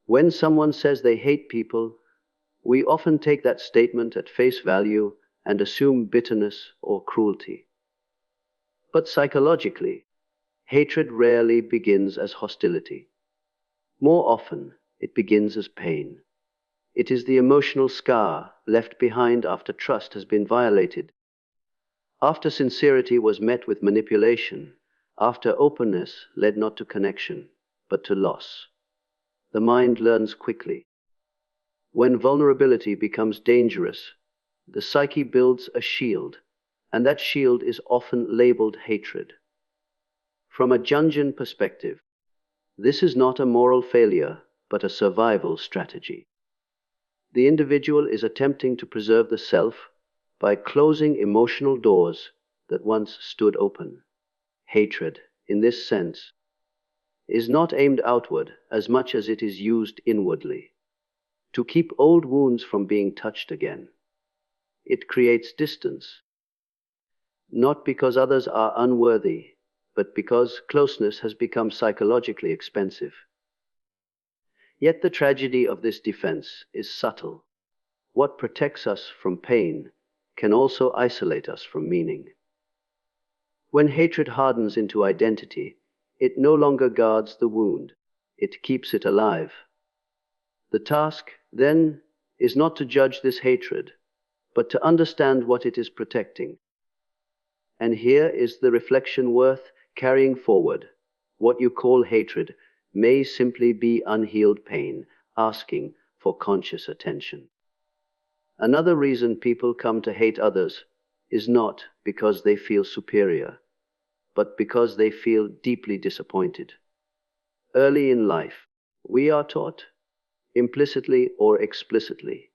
When someone says they hate people, we often take that statement at face value and assume bitterness or cruelty. But psychologically, hatred rarely begins as hostility. More often, it begins as pain. It is the emotional scar left behind after trust has been violated, after sincerity was met with manipulation, after openness led not to connection, but to loss. The mind learns quickly. When vulnerability becomes dangerous, the psyche builds a shield, and that shield is often labeled hatred. From a Jungian perspective, this is not a moral failure, but a survival strategy. The individual is attempting to preserve the self by closing emotional doors that once stood open. Hatred, in this sense, is not aimed outward as much as it is used inwardly, to keep old wounds from being touched again. It creates distance, not because others are unworthy, but because closeness has become psychologically expensive. Yet the tragedy of this defense is subtle. What protects us from pain can also isolate us from meaning. When hatred hardens into identity, it no longer guards the wound, it keeps it alive. The task, then, is not to judge this hatred, but to understand what it is protecting. And here is the reflection worth carrying forward. What you call hatred may simply be unhealed pain, asking for conscious attention. Another reason people come to hate others is not because they feel superior, but because they feel deeply disappointed. Early in life, we are taught, implicitly or explicitly,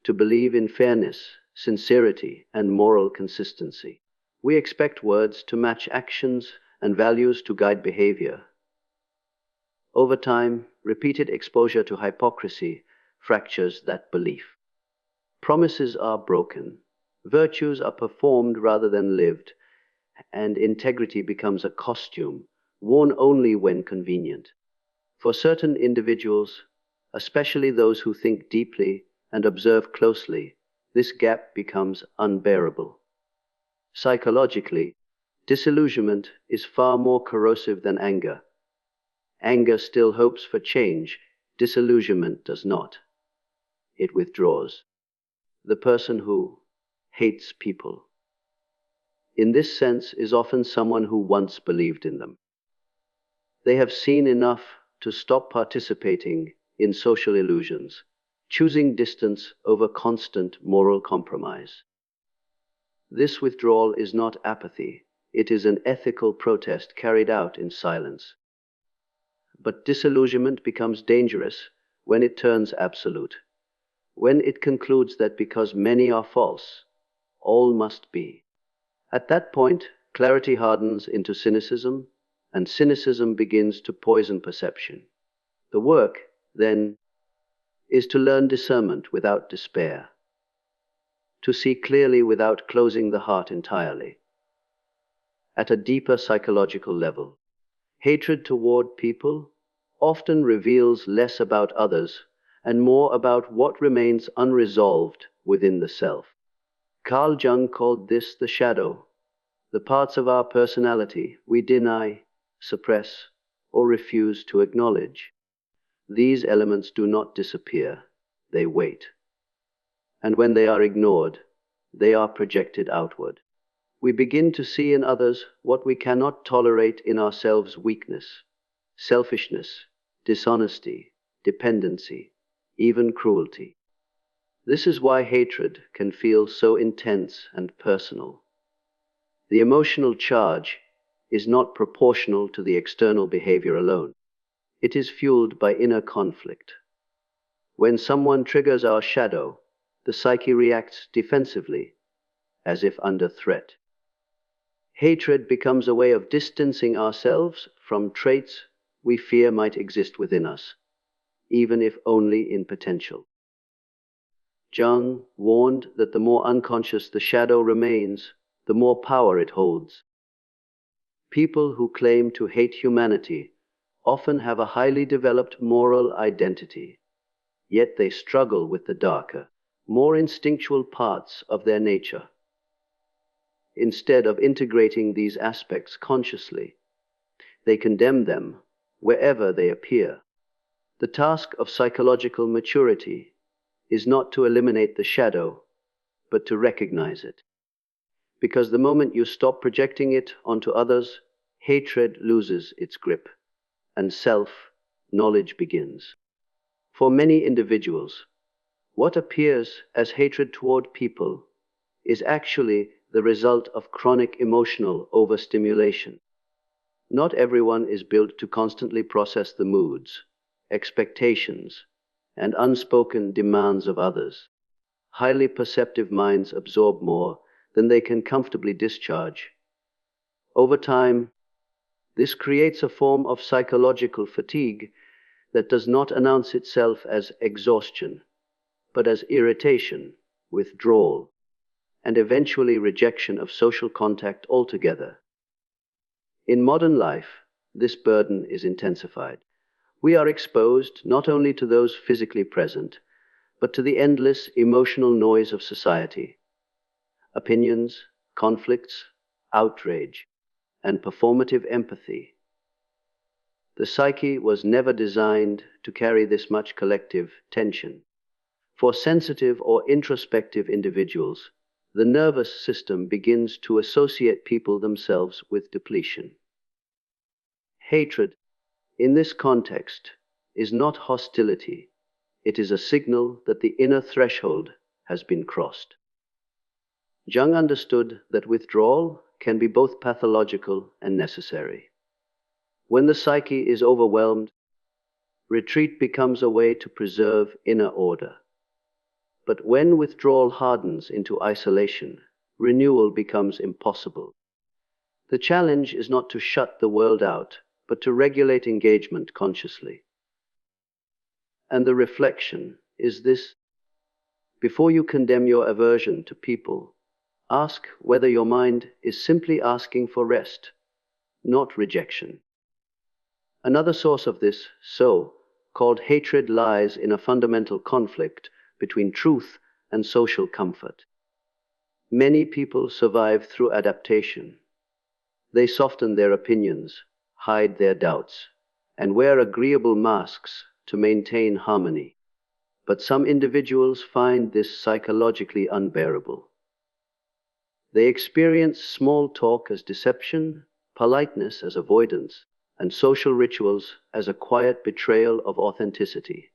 to believe in fairness, sincerity, and moral consistency. We expect words to match actions and values to guide behavior. Over time, repeated exposure to hypocrisy fractures that belief. Promises are broken, virtues are performed rather than lived, and integrity becomes a costume worn only when convenient. For certain individuals, especially those who think deeply and observe closely, this gap becomes unbearable. Psychologically, disillusionment is far more corrosive than anger. Anger still hopes for change, disillusionment does not. It withdraws. The person who hates people, in this sense, is often someone who once believed in them. They have seen enough to stop participating in social illusions, choosing distance over constant moral compromise. This withdrawal is not apathy, it is an ethical protest carried out in silence. But disillusionment becomes dangerous when it turns absolute, when it concludes that because many are false, all must be. At that point, clarity hardens into cynicism, and cynicism begins to poison perception. The work, then, is to learn discernment without despair, to see clearly without closing the heart entirely. At a deeper psychological level, hatred toward people often reveals less about others and more about what remains unresolved within the self. Carl Jung called this the shadow, the parts of our personality we deny, suppress, or refuse to acknowledge. These elements do not disappear, they wait. And when they are ignored, they are projected outward. We begin to see in others what we cannot tolerate in ourselves: weakness, selfishness, dishonesty, dependency, even cruelty. This is why hatred can feel so intense and personal. The emotional charge is not proportional to the external behavior alone. It is fueled by inner conflict. When someone triggers our shadow, the psyche reacts defensively, as if under threat. Hatred becomes a way of distancing ourselves from traits we fear might exist within us, even if only in potential. Jung warned that the more unconscious the shadow remains, the more power it holds. People who claim to hate humanity often have a highly developed moral identity, yet they struggle with the darker, more instinctual parts of their nature. Instead of integrating these aspects consciously, they condemn them wherever they appear. The task of psychological maturity is not to eliminate the shadow, but to recognize it. Because the moment you stop projecting it onto others, hatred loses its grip, and self-knowledge begins. For many individuals, what appears as hatred toward people is actually the result of chronic emotional overstimulation. Not everyone is built to constantly process the moods, expectations, and unspoken demands of others. Highly perceptive minds absorb more than they can comfortably discharge. Over time, this creates a form of psychological fatigue that does not announce itself as exhaustion, but as irritation, withdrawal, and eventually rejection of social contact altogether. In modern life, this burden is intensified. We are exposed not only to those physically present, but to the endless emotional noise of society. Opinions, conflicts, outrage, and performative empathy. The psyche was never designed to carry this much collective tension. For sensitive or introspective individuals, the nervous system begins to associate people themselves with depletion. Hatred, in this context, is not hostility. It is a signal that the inner threshold has been crossed. Jung understood that withdrawal can be both pathological and necessary. When the psyche is overwhelmed, retreat becomes a way to preserve inner order. But when withdrawal hardens into isolation, renewal becomes impossible. The challenge is not to shut the world out, but to regulate engagement consciously. And the reflection is this: before you condemn your aversion to people, ask whether your mind is simply asking for rest, not rejection. Another source of this so-called hatred lies in a fundamental conflict between truth and social comfort. Many people survive through adaptation. They soften their opinions, hide their doubts, and wear agreeable masks to maintain harmony. But some individuals find this psychologically unbearable. They experience small talk as deception, politeness as avoidance, and social rituals as a quiet betrayal of authenticity.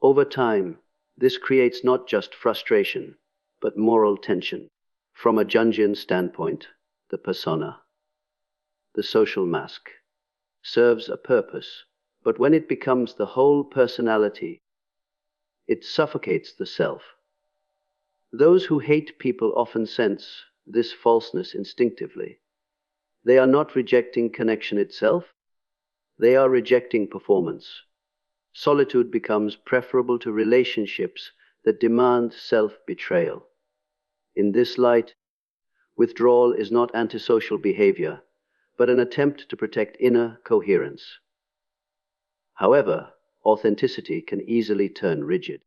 Over time, this creates not just frustration, but moral tension. From a Jungian standpoint, the persona, the social mask, serves a purpose, but when it becomes the whole personality, it suffocates the self. Those who hate people often sense this falseness instinctively. They are not rejecting connection itself, they are rejecting performance. Solitude becomes preferable to relationships that demand self-betrayal. In this light, withdrawal is not antisocial behavior, but an attempt to protect inner coherence. However, authenticity can easily turn rigid.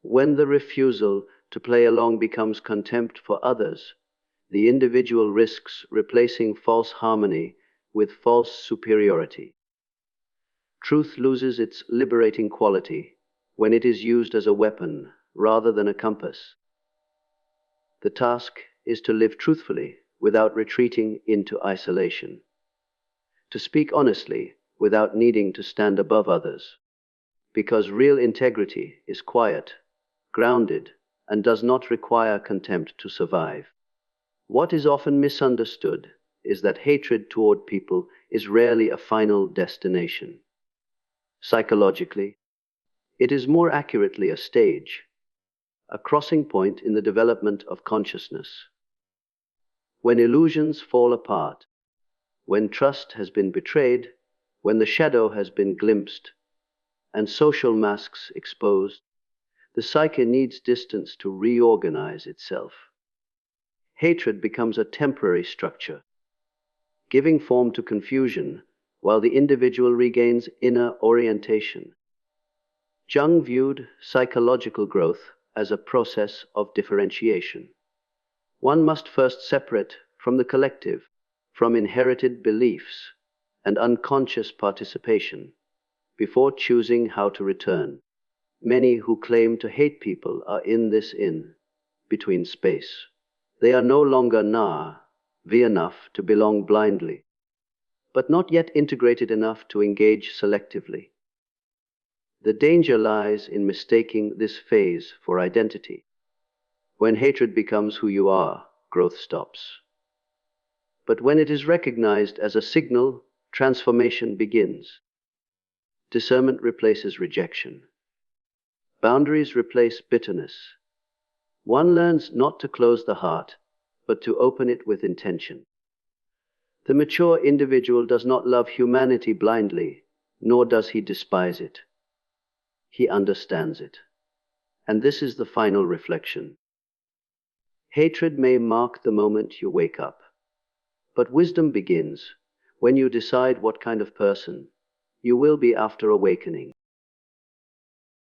When the refusal to play along becomes contempt for others, the individual risks replacing false harmony with false superiority. Truth loses its liberating quality when it is used as a weapon rather than a compass. The task is to live truthfully without retreating into isolation, to speak honestly without needing to stand above others, because real integrity is quiet, grounded, and does not require contempt to survive. What is often misunderstood is that hatred toward people is rarely a final destination. Psychologically, it is more accurately a stage, a crossing point in the development of consciousness. When illusions fall apart, when trust has been betrayed, when the shadow has been glimpsed, and social masks exposed, the psyche needs distance to reorganize itself. Hatred becomes a temporary structure, giving form to confusion while the individual regains inner orientation. Jung viewed psychological growth as a process of differentiation. One must first separate from the collective, from inherited beliefs and unconscious participation, before choosing how to return. Many who claim to hate people are in this between space. They are no longer enough to belong blindly, but not yet integrated enough to engage selectively. The danger lies in mistaking this phase for identity. When hatred becomes who you are, growth stops. But when it is recognized as a signal, transformation begins. Discernment replaces rejection. Boundaries replace bitterness. One learns not to close the heart, but to open it with intention. The mature individual does not love humanity blindly, nor does he despise it. He understands it. And this is the final reflection. Hatred may mark the moment you wake up, but wisdom begins when you decide what kind of person you will be after awakening.